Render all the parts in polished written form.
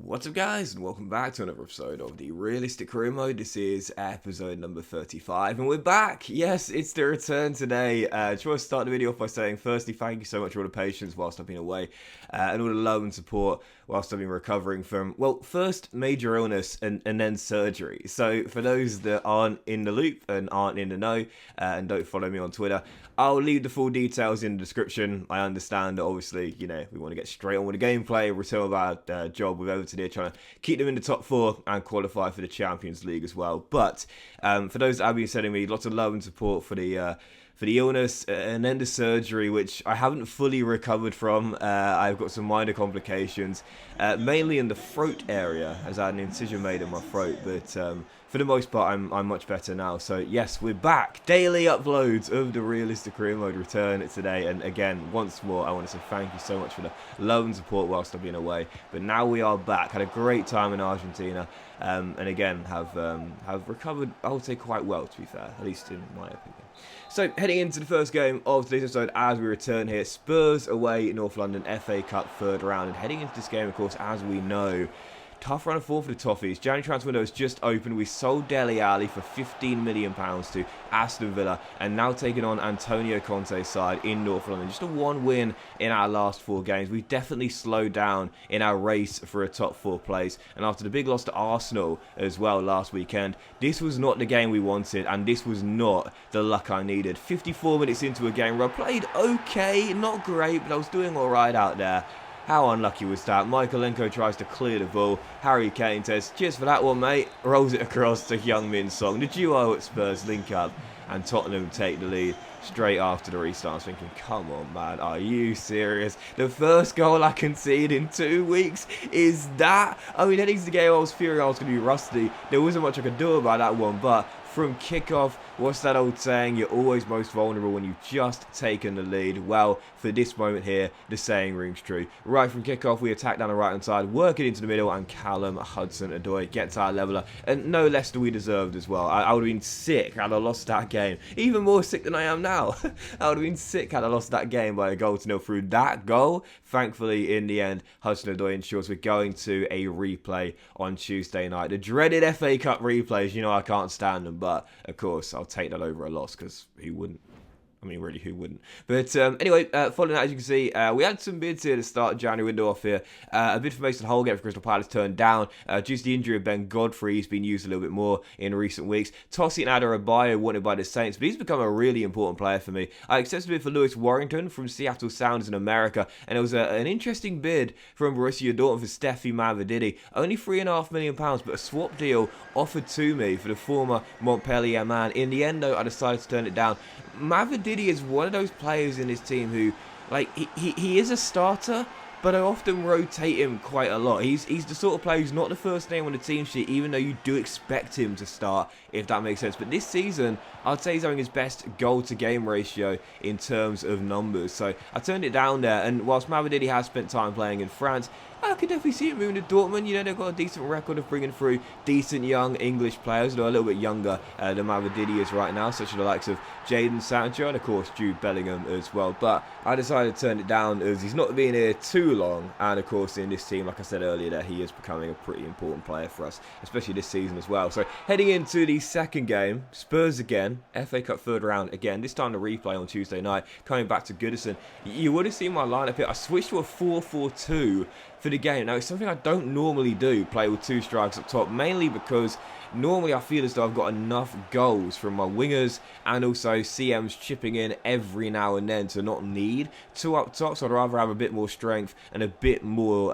What's up guys, and welcome back to another episode of the Realistic Career Mode. This is episode number 35 and we're back. Yes, it's the return today. Just want to start the video off by saying firstly thank you so much for all the patience whilst I've been away and all the love and support whilst I've been recovering from, well, first major illness and then surgery. So for those that aren't in the loop and aren't in the know and don't follow me on Twitter, I'll leave the full details in the description. I understand that obviously, we want to get straight on with the gameplay, return of our job with Everton here, trying to keep them in the top four and qualify for the Champions League as well. But for those that have been sending me lots of love and support for the illness and then the surgery, which I haven't fully recovered from. I've got some minor complications, mainly in the throat area, as I had an incision made in my throat, but for the most part, I'm much better now. So yes, we're back. Daily uploads of the Realistic Career Mode return today. And again, once more, I want to say thank you so much for the love and support whilst I've been away. But now we are back. Had a great time in Argentina. And again, have recovered, I would say, quite well, to be fair, at least in my opinion. So, heading into the first game of today's episode as we return here, Spurs away North London FA Cup third round. And heading into this game, of course, as we know, tough run of form for the Toffees. January transfer window has just opened. We sold Dele Alli for £15 million to Aston Villa and now taking on Antonio Conte's side in North London. Just a one win in our last four games. We've definitely slowed down in our race for a top four place. And after the big loss to Arsenal as well last weekend, this was not the game we wanted and this was not the luck I needed. 54 minutes into a game where I played okay, not great, but I was doing alright out there. How unlucky was that? Michaelenko tries to clear the ball. Harry Kane says, cheers for that one, mate. Rolls it across to Heung-min Son. The duo at Spurs link up and Tottenham take the lead straight after the restart. I was thinking, come on, man, are you serious? The first goal I conceded in 2 weeks is that? I mean, heading to the game, I was fearing I was going to be rusty. There wasn't much I could do about that one, but from kickoff, what's that old saying? You're always most vulnerable when you've just taken the lead. Well, for this moment here, the saying rings true. Right from kickoff, we attack down the right-hand side, work it into the middle, and Callum Hudson-Odoi gets our leveller. And no less than we deserved as well. I would have been sick had I lost that game. Even more sick than I am now. I would have been sick had I lost that game by a goal to nil through that goal. Thankfully, in the end, Hudson-Odoi ensures we're going to a replay on Tuesday night. The dreaded FA Cup replays, I can't stand them. But, of course, I'll take that over a loss because who wouldn't? I mean, really, who wouldn't? But anyway, following that, as you can see, we had some bids here to start January window off here. A bid for Mason Holgate for Crystal Palace turned down. Due to the injury of Ben Godfrey, he's been used a little bit more in recent weeks. Tossi and Adebayo wanted by the Saints, but he's become a really important player for me. I accepted a bid for Lewis Warrington from Seattle Sounders in America, and it was an interesting bid from Borussia Dortmund for Steffi Mavididi. Only £3.5 million, but a swap deal offered to me for the former Montpellier man. In the end, though, I decided to turn it down. Mavididi is one of those players in this team who, he is a starter, but I often rotate him quite a lot. He's the sort of player who's not the first name on the team sheet, even though you do expect him to start, if that makes sense. But this season, I'd say he's having his best goal-to-game ratio in terms of numbers. So I turned it down there, and whilst Mavididi has spent time playing in France, I could definitely see it moving to Dortmund. They've got a decent record of bringing through decent young English players, though a little bit younger than Mavididi is right now, such as the likes of Jadon Sancho and, of course, Jude Bellingham as well. But I decided to turn it down as he's not been here too long. And, of course, in this team, like I said earlier, that he is becoming a pretty important player for us, especially this season as well. So heading into the second game, Spurs again, FA Cup third round again, this time the replay on Tuesday night, coming back to Goodison. You would have seen my lineup here. I switched to a 4-4-2 for the game. Now, it's something I don't normally do, play with two strikers up top, mainly because normally I feel as though I've got enough goals from my wingers and also CMs chipping in every now and then to not need two up top, so I'd rather have a bit more strength and a bit more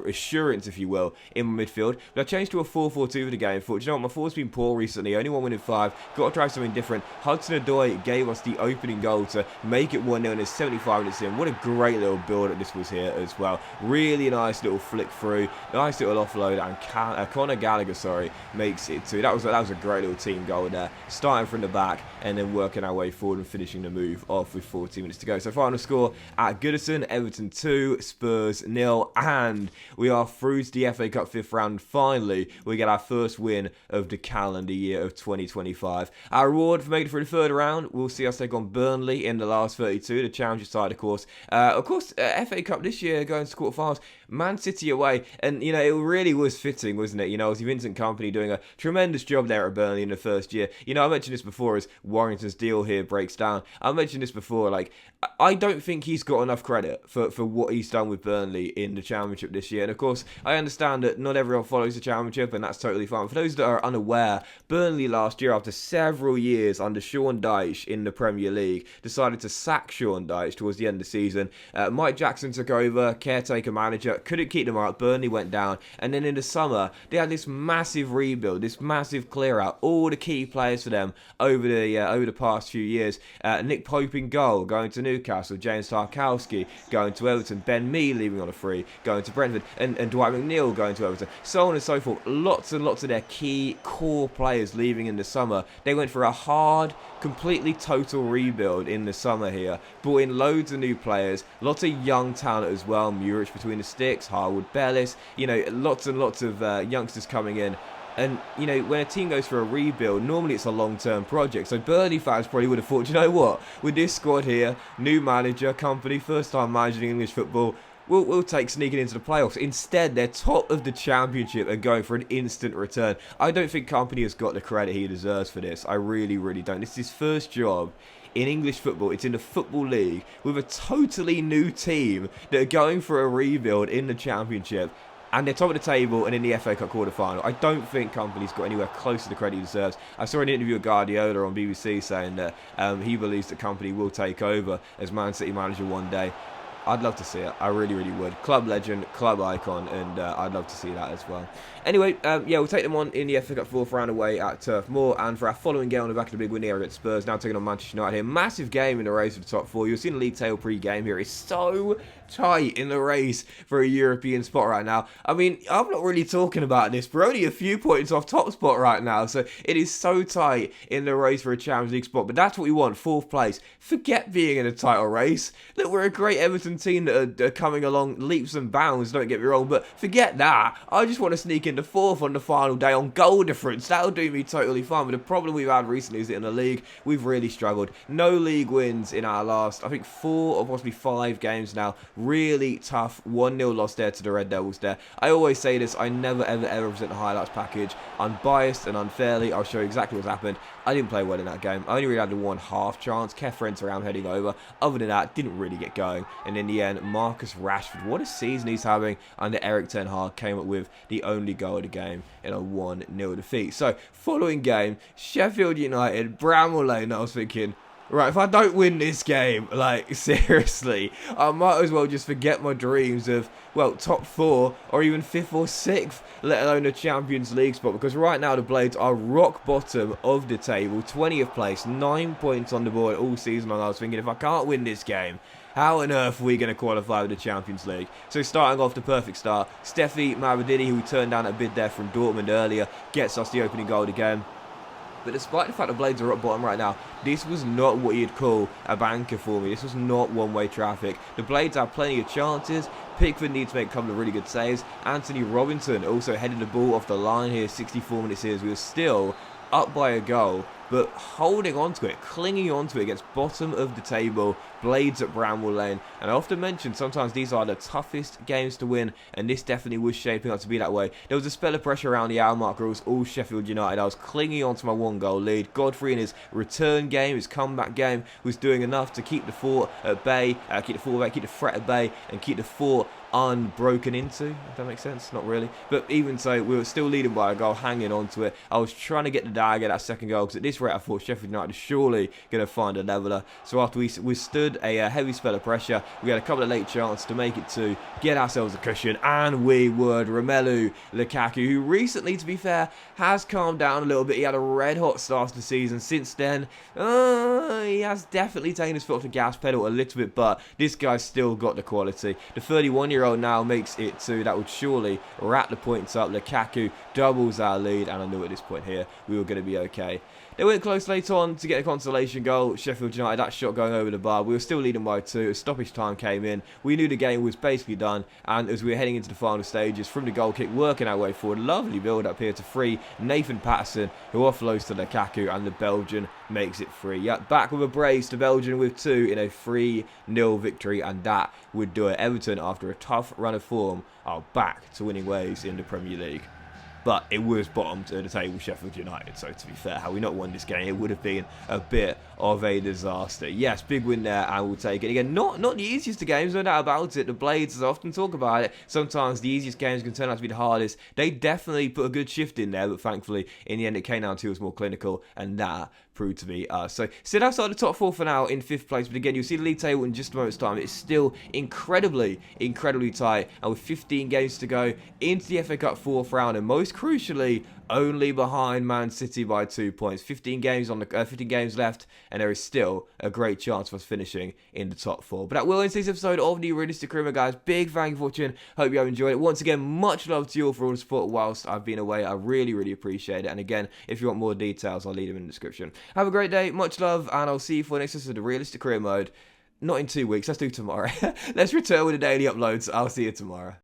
assurance, if you will, in my midfield. But I changed to a 4-4-2 for the game. Thought, my forward's been poor recently, only one win in 5, got to try something different. Hudson-Odoi gave us the opening goal to make it 1-0 and there's 75 minutes in. What a great little build-up this was here as well. Really nice little flick through, nice little offload, and Conor Gallagher, makes it 2. That was a great little team goal there. Starting from the back and then working our way forward and finishing the move off with 14 minutes to go. So final score at Goodison, Everton 2, Spurs 0, and we are through to the FA Cup 5th round. Finally, we get our first win of the calendar year of 2025. Our reward for making it through the third round, we'll see us take on Burnley in the last 32, the Challenger side, of course. FA Cup this year going to quarterfinals. Man City away. And, you know, it really was fitting, wasn't it? You know, obviously Vincent Kompany doing a tremendous job there at Burnley in the first year. You know, I mentioned this before as Warrington's deal here breaks down. I mentioned this before, like, I don't think he's got enough credit for what he's done with Burnley in the Championship this year. And of course, I understand that not everyone follows the Championship, and that's totally fine. For those that are unaware, Burnley last year, after several years under Sean Dyche in the Premier League, decided to sack Sean Dyche towards the end of the season. Mike Jackson took over, caretaker manager, couldn't keep them up. Burnley went down. And then in the summer, they had this massive rebuild, this massive clear out, all the key players for them over the past few years. Nick Pope in goal, going to Newcastle, James Tarkowski going to Everton, Ben Mee leaving on a free, going to Brentford, and Dwight McNeil going to Everton, so on and so forth. Lots and lots of their key core players leaving in the summer. They went for a hard, completely total rebuild in the summer here, brought in loads of new players, lots of young talent as well, Muric between the sticks, Harwood Bellis, you know, lots and lots of youngsters coming in. And, you know, when a team goes for a rebuild, normally it's a long-term project. So Burnley fans probably would have thought, you know what, with this squad here, new manager, Kompany, first time managing English football, we'll take sneaking into the playoffs. Instead, they're top of the Championship and going for an instant return. I don't think Kompany has got the credit he deserves for this. I really, really don't. This is his first job in English football. It's in the Football League with a totally new team that are going for a rebuild in the Championship. And they're top of the table and in the FA Cup quarter-final. I don't think Kompany's got anywhere close to the credit he deserves. I saw an interview with Guardiola on BBC saying that he believes that Kompany will take over as Man City manager one day. I'd love to see it. I really, really would. Club legend, club icon, and I'd love to see that as well. Anyway, yeah, we'll take them on in the FA Cup fourth round away at Turf Moor. And for our following game on the back of the big win here against Spurs, now taking on Manchester United here. Massive game in the race for the top four. You'll see the league table pre-game here. It's so tight in the race for a European spot right now. I mean, I'm not really talking about this. We're only a few points off top spot right now. So it is so tight in the race for a Champions League spot. But that's what we want, fourth place. Forget being in a title race. Look, we're a great Everton team that are coming along leaps and bounds, don't get me wrong, but forget that. I just want to sneak into fourth on the final day on goal difference. That'll do me totally fine. But the problem we've had recently is that in the league, we've really struggled. No league wins in our last, I think, 4 or possibly 5 games now. Really tough 1-0 loss there to the Red Devils there. I always say this, I never ever present the highlights package unbiased and unfairly. I'll show you exactly what's happened. I didn't play well in that game. I only really had the one half chance. Kev went around heading over. Other than that, didn't really get going. And in the end, Marcus Rashford, what a season he's having under Eric Ten Hag, came up with the only goal of the game in a 1-0 defeat. So, following game, Sheffield United, Bramall Lane. I was thinking, right, if I don't win this game, like, seriously, I might as well just forget my dreams of, well, top 4 or even 5th or 6th, let alone a Champions League spot. Because right now the Blades are rock bottom of the table, 20th place, 9 points on the board all season long. I was thinking, if I can't win this game, how on earth are we going to qualify with the Champions League? So starting off the perfect start, Steffi Mavrodini, who turned down a bid there from Dortmund earlier, gets us the opening goal of the game. But despite the fact the Blades are at bottom right now, this was not what you'd call a banker for me. This was not one-way traffic. The Blades have plenty of chances. Pickford needs to make a couple of really good saves. Anthony Robinson also headed the ball off the line here, 64 minutes here, as we were still up by a goal, but holding on to it, clinging on to it against bottom of the table, Blades at Bramall Lane. And I often mention sometimes these are the toughest games to win, and this definitely was shaping up to be that way. There was a spell of pressure around the hour marker. It was all Sheffield United. I was clinging on to my 1-goal lead. Godfrey in his return game, his comeback game, was doing enough to keep the fort at bay, keep the threat at bay, and keep the fort unbroken into, if that makes sense. Not really, but even so, we were still leading by a goal, hanging on to it. I was trying to get the dagger, that second goal, because at this rate I thought Sheffield United was surely going to find a leveller. So after we withstood a heavy spell of pressure, we had a couple of late chances to make it 2, get ourselves a cushion, and we would. Romelu Lukaku, who recently, to be fair, has calmed down a little bit. He had a red hot start to the season. Since then, he has definitely taken his foot off the gas pedal a little bit, but this guy's still got the quality. The 31-year-old now makes it 2. That would surely wrap the points up. Lukaku doubles our lead, and I knew at this point here we were going to be okay. There went close later on to get a consolation goal. Sheffield United, that shot going over the bar. We were still leading by 2. Stoppage time came in. We knew the game was basically done. And as we were heading into the final stages, from the goal kick, working our way forward. Lovely build up here to free Nathan Patterson, who offloads to Lukaku, and the Belgian makes it 3. Yeah, back with a brace to Belgium with 2 in a 3-0 victory. And that would do it. Everton, after a tough run of form, are back to winning ways in the Premier League. But it was bottomed at the table, Sheffield United. So to be fair, had we not won this game, it would have been a bit of a disaster. Yes, big win there, and we'll take it. Again, not the easiest of games, no doubt about it. The Blades, as I often talk about it, sometimes the easiest games can turn out to be the hardest. They definitely put a good shift in there, but thankfully, in the end, it came down to who was more clinical, and that proved to be us. So sit outside the top 4 for now in 5th place, but again, you'll see the league table in just a moment's time. It's still incredibly tight, and with 15 games to go into the FA Cup 4th round, and most crucially, only behind Man City by 2 points. 15 games left, and there is still a great chance of us finishing in the top 4. But that will end today's episode of the Realistic Rumor, guys. Big thank you for watching. Hope you have enjoyed it. Once again, much love to you all for all the support whilst I've been away. I really appreciate it. And again, if you want more details, I'll leave them in the description. Have a great day. Much love, and I'll see you for the next episode of the Realistic Career Mode. Not in 2 weeks. Let's do tomorrow. Let's return with the daily uploads. I'll see you tomorrow.